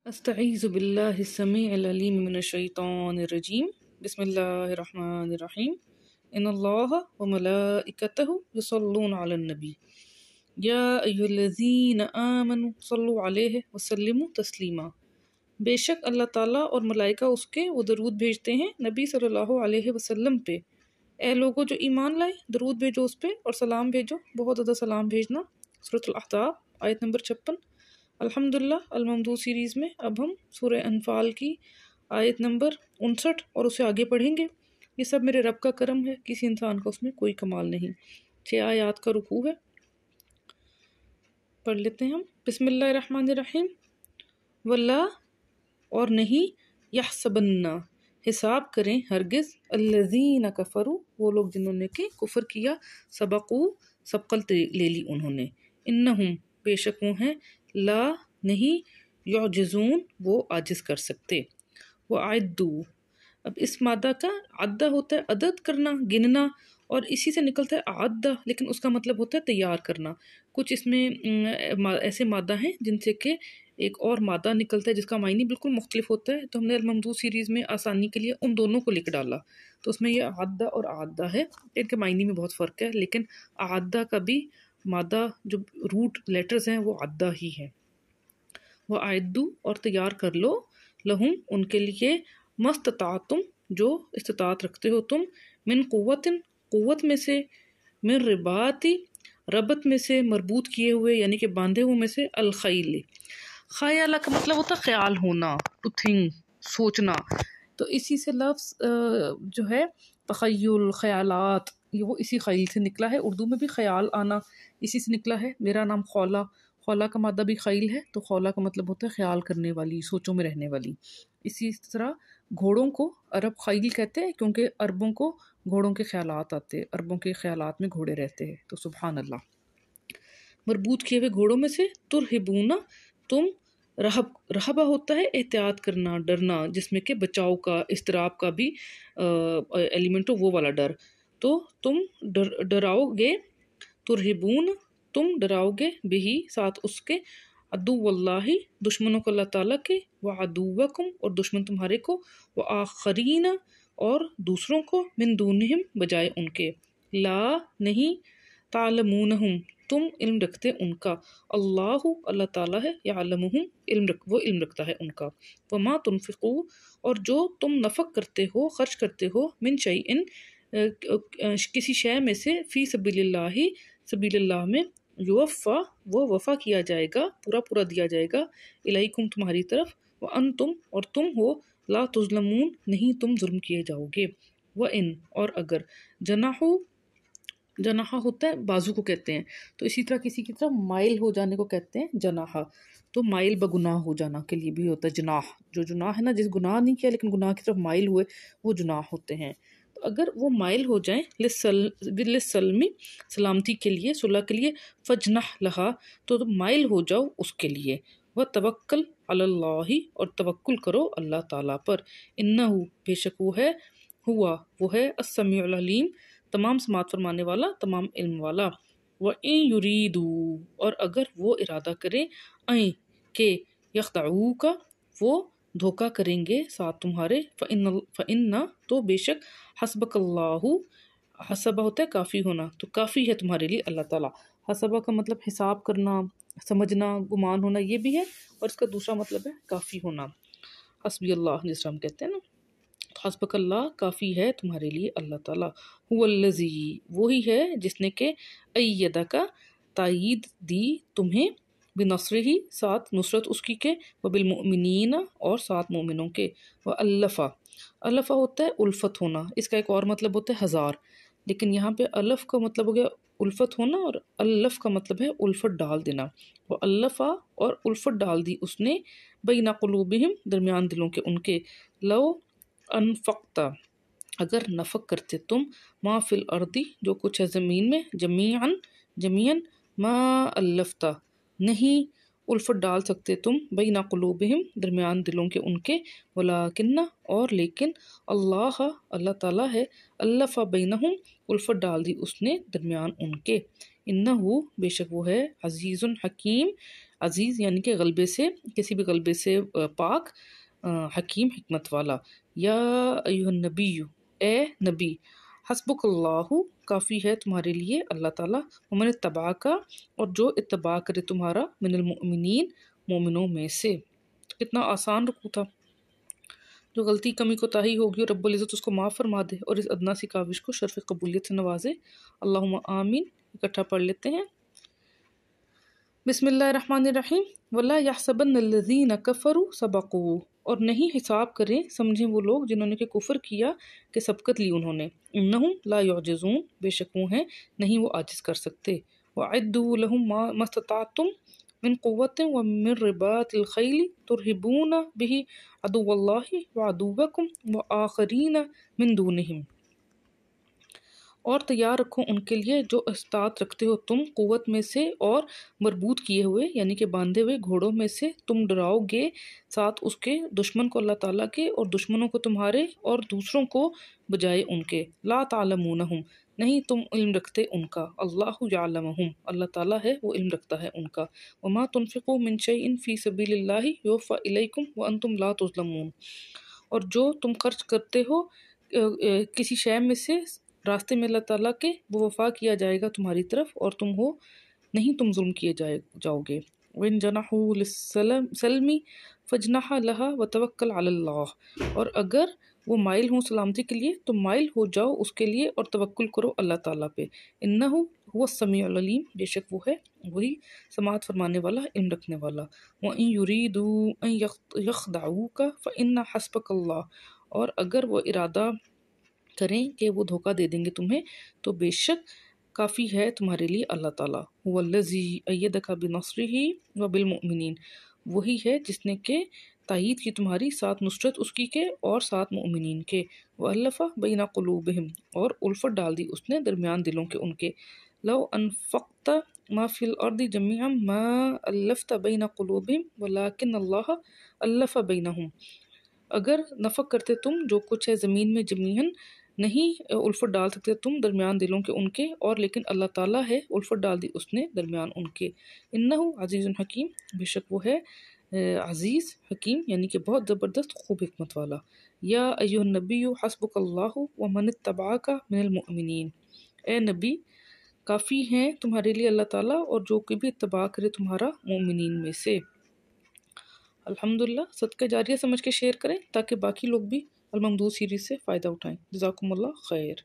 استعیذ باللہ السمیع العلیم من الشیطان الرجیم بسم اللہ الرحمن الرحیم ان اللہ وملائکتہ یصلون علی النبی یا ایھا الذین آمنوا صلوا علیہ وسلموا تسلیما۔ بے شک اللہ تعالیٰ اور ملائکہ اس کے وہ درود بھیجتے ہیں نبی صلی اللہ علیہ وسلم پہ۔ اے لوگوں جو ایمان لائے، درود بھیجو اس پہ اور سلام بھیجو، بہت زیادہ سلام بھیجنا۔ سورۃ الاحزاب آیت نمبر 56۔ الحمدللہ الممدوح سیریز میں اب ہم سورہ انفال کی آیت نمبر 59 اور اسے آگے پڑھیں گے۔ یہ سب میرے رب کا کرم ہے، کسی انسان کا اس میں کوئی کمال نہیں۔ 6 آیات کا رکوع ہے، پڑھ لیتے ہیں ہم۔ بسم اللہ الرحمن الرحیم۔ ولا اور نہیں، یحسبن حساب کریں ہرگز، الذین کفروا وہ لوگ جنہوں نے کہ کفر کیا، سبقوا سبقت لے لی انہوں نے، انہم بے شک وہ ہیں، لا نہیں، یعجزون وہ عاجز کر سکتے۔ وَأَعِدُّوا اب اس مادہ کا عدہ ہوتا ہے عدد کرنا، گننا، اور اسی سے نکلتا ہے عدہ، لیکن اس کا مطلب ہوتا ہے تیار کرنا۔ کچھ اس میں ایسے مادہ ہیں جن سے کہ ایک اور مادہ نکلتا ہے جس کا معنی بالکل مختلف ہوتا ہے، تو ہم نے الممدوح سیریز میں آسانی کے لیے ان دونوں کو لکھ ڈالا، تو اس میں یہ عدہ اور عدہ ہے، ان کے معنی میں بہت فرق ہے، لیکن عدہ کا بھی مادہ جو روٹ لیٹرز ہیں وہ عدہ ہی ہے۔ وَأَعِدُّوا اور تیار کر لو، لہم ان کے لیے، مستطاعتم جو استطاعت رکھتے ہو تم، من قوت میں سے، من رباطی ربط میں سے، مربوط کیے ہوئے یعنی کہ باندھے ہوئے میں سے، الخیل خیالہ کا مطلب ہوتا ہے خیال ہونا، ٹو تھنک سوچنا، تو اسی سے لفظ جو ہے تخیل، خیالات، یہ وہ اسی خیل سے نکلا ہے۔ اردو میں بھی خیال آنا اسی سے نکلا ہے۔ میرا نام خولہ، خولہ کا مادہ بھی خیل ہے، تو خولہ کا مطلب ہوتا ہے خیال کرنے والی، سوچوں میں رہنے والی۔ اسی طرح گھوڑوں کو عرب خیل کہتے ہیں کیونکہ عربوں کو گھوڑوں کے خیالات آتے، عربوں کے خیالات میں گھوڑے رہتے ہیں، تو سبحان اللہ۔ مربوط کیے ہوئے گھوڑوں میں سے، ترہبون تم، رہبہ ہوتا ہے احتیاط کرنا، ڈرنا، جس میں کہ بچاؤ کا، اضطراب کا بھی ایلیمنٹ ہو، وہ والا ڈر، تو تم ڈراؤ گے، ترہبون تم ڈراؤ گے، بہی ساتھ اس کے، عدو اللہ دشمنوں کو اللہ تعالیٰ کے، وعدوکم اور دشمن تمہارے کو، وآخرین اور دوسروں کو، من دونہم بجائے ان کے، لا نہیں، تعلمونہم تم علم رکھتے ان کا، اللہ تعالیٰ ہے، یعلمہم وہ علم رکھتا ہے ان کا، وما تنفقوا اور جو تم نفق کرتے ہو، خرچ کرتے ہو، من شیئن کسی شے میں سے، فی سبیل اللہ میں، یوفا وہ وفا کیا جائے گا، پورا دیا جائے گا، الیکم تمہاری طرف، وانتم اور تم ہو، لا تظلمون نہیں تم ظلم کیے جاؤ گے، وان اور اگر، جناح ہوتا ہے بازو کو کہتے ہیں، تو اسی طرح کسی کی طرف مائل ہو جانے کو کہتے ہیں جناح، تو مائل بگناہ ہو جانا کے لیے بھی ہوتا ہے جناح، جو جناح ہے نا، جس گناہ نہیں کیا لیکن گناہ کی طرف مائل ہوئے، وہ جناح ہوتے ہیں۔ تو اگر وہ مائل ہو جائیں للسلمی سلامتی کے لیے، صلح کے لیے، فجنح لہا تو تم مائل ہو جاؤ اس کے لیے، وتوکل علی اللہ اور توکل کرو اللہ تعالیٰ پر، انہ بے شک وہ ہے، وہ ہے السمیع العلیم تمام سماعت فرمانے والا، تمام علم والا۔ وَإِن يُرِيدُوا اور اگر وہ ارادہ کریں، کہ یخدعوک وہ دھوکہ کریں گے ساتھ تمہارے، فَإِنَّ تو بے شک، حسبک اللہ حسبہ ہوتا ہے کافی ہونا، تو کافی ہے تمہارے لیے اللہ تعالیٰ۔ حسبہ کا مطلب حساب کرنا، سمجھنا، گمان ہونا، یہ بھی ہے، اور اس کا دوسرا مطلب ہے کافی ہونا، حسبی اللہ جس طرح ہم کہتے ہیں نا، حسبک اللہ کافی ہے تمہارے لیے اللہ تعالیٰ، هو الذی وہی ہے جس نے کہ ایدک تائید دی تمہیں، بنصرہ ساتھ نصرت اس کی کے، وبالمؤمنین اور ساتھ مومنوں کے، الفا ہوتا ہے الفت ہونا، اس کا ایک اور مطلب ہوتا ہے ہزار، لیکن یہاں پہ الف کا مطلب ہو گیا الفت ہونا، اور الف کا مطلب ہے الفت ڈال دینا، وہ الفا اور الفت ڈال دی اس نے، بین قلوبہم درمیان دلوں کے ان کے، لو انفقتا اگر نفق کرتے تم، ما فی الارض جو کچھ ہے زمین میں، جمیعاً ما الفتا نہیں الفت ڈال سکتے تم، بین قلوبہم درمیان دلوں کے ان کے، ولیکن اور لیکن، اللہ تعالیٰ ہے، الف بینہم الفت ڈال دی اس نے درمیان ان کے، انہ بے شک وہ ہے، عزیز حکیم عزیز یعنی کہ غلبے سے، کسی بھی غلبے سے پاک، حکیم حکمت والا۔ یا ایھا النبی، اے نبی، حسبک اللہ، کافی ہے تمہارے لیے اللہ تعالیٰ، ومن اتبعک، اور جو اتباع کرے تمہارا، من المؤمنین، مومنوں میں سے۔ کتنا آسان رکوع تھا، جو غلطی کمی کوتاہی ہوگی اور رب العزت اس کو معاف فرما دے اور اس ادنا سی کاوش کو شرف قبولیت سے نوازے۔ اللہم آمین۔ اکٹھا پڑھ لیتے ہیں۔ بسم اللہ الرحمن الرحیم۔ وَلَا يَحْسَبَنَّ الَّذِينَ كَفَرُوا سَبَقُوا، اور نہیں حساب کریں، سمجھیں وہ لوگ جنہوں نے کہ کفر کیا کہ سبقت لی انہوں نے۔ انہم لا يعجزون، بے شک وہ ہیں نہیں وہ عاجز کر سکتے۔ وَأَعِدُّوا لَهُم مَا اسْتَطَعْتُم من قوة ومن رباط الخيل ترهبون به عدو الله وعدوكم وآخرين من دونهم، اور تیار رکھو ان کے لیے جو استطاعت رکھتے ہو تم قوت میں سے اور مربوط کیے ہوئے یعنی کہ باندھے ہوئے گھوڑوں میں سے، تم ڈراؤ گے ساتھ اس کے دشمن کو اللہ تعالیٰ کے اور دشمنوں کو تمہارے اور دوسروں کو بجائے ان کے۔ لا تعلمونہم، نہیں تم علم رکھتے ان کا، اللہ یعلمہم، اللہ تعالیٰ ہے وہ علم رکھتا ہے ان کا۔ وما تنفقوا من شیء فی سبیل اللہ یوفی الیکم وانتم لا تظلمون، اور جو تم خرچ کرتے ہو کسی شے میں سے راستے میں اللہ تعالیٰ کے، وہ وفا کیا جائے گا تمہاری طرف اور تم ہو نہیں تم ظلم کیے جاؤ گے۔ وَإِن جَنَحُوا لِلسَّلْمِ فَاجْنَحْ لَهَا وَتَوَكَّلْ عَلَى اللَّهِ، اور اگر وہ مائل ہوں سلامتی کے لیے تو مائل ہو جاؤ اس کے لیے اور توکل کرو اللہ تعالیٰ پہ۔ إِنَّهُ هُوَ السَّمِيعُ الْعَلِيمُ، بے شک وہ ہے وہی سماعت فرمانے والا، علم رکھنے والا۔ وَإِن يُرِيدُوا أَن يَخْدَعُوكَ فَإِنَّ حَسْبَكَ اللَّهُ، اور اگر وہ ارادہ کریں کہ وہ دھوکہ دے دیں گے تمہیں تو بے شک کافی ہے تمہارے لیے اللہ تعالیٰ۔ هُوَ الَّذِي أَيَّدَكَ بِنَصْرِهِ وَبِالْمُؤْمِنِينَ، وہی ہے جس نے کہ تائید کی تمہاری ساتھ نصرت اس کی کے اور ساتھ مؤمنین کے۔ وَأَلَّفَ بَيْنَ قُلُوبِهِمْ، اور الفت ڈال دی اس نے درمیان دلوں کے ان کے۔ لَوْ أَنفَقْتَ مَا فِي الْأَرْضِ جَمِيعًا مَا أَلَّفْتَ بَيْنَ قُلُوبِهِمْ وَلَكِنَّ اللَّهَ أَلَّفَ بَيْنَهُمْ، اگر نفق کرتے تم جو کچھ ہے زمین میں جمیعاً، نہیں الفت ڈال سکتے تم درمیان دلوں کے ان کے، اور لیکن اللہ تعالیٰ ہے الفت ڈال دی اس نے درمیان ان کے۔ انہ عزیز حکیم، بے شک وہ ہے عزیز حکیم یعنی کہ بہت زبردست خوب حکمت والا۔ یا ایھا النبی حسبک اللہ ومن اتبعک من المؤمنین، اے نبی کافی ہیں تمہارے لیے اللہ تعالیٰ اور جو کوئی بھی اتباع کرے تمہارا مومنین میں سے۔ الحمدللہ، صدقہ جاریہ سمجھ کے شیئر کریں تاکہ باقی لوگ بھی الممدود سیریز سے فائدہ اٹھائیں۔ جزاکم اللہ خیر۔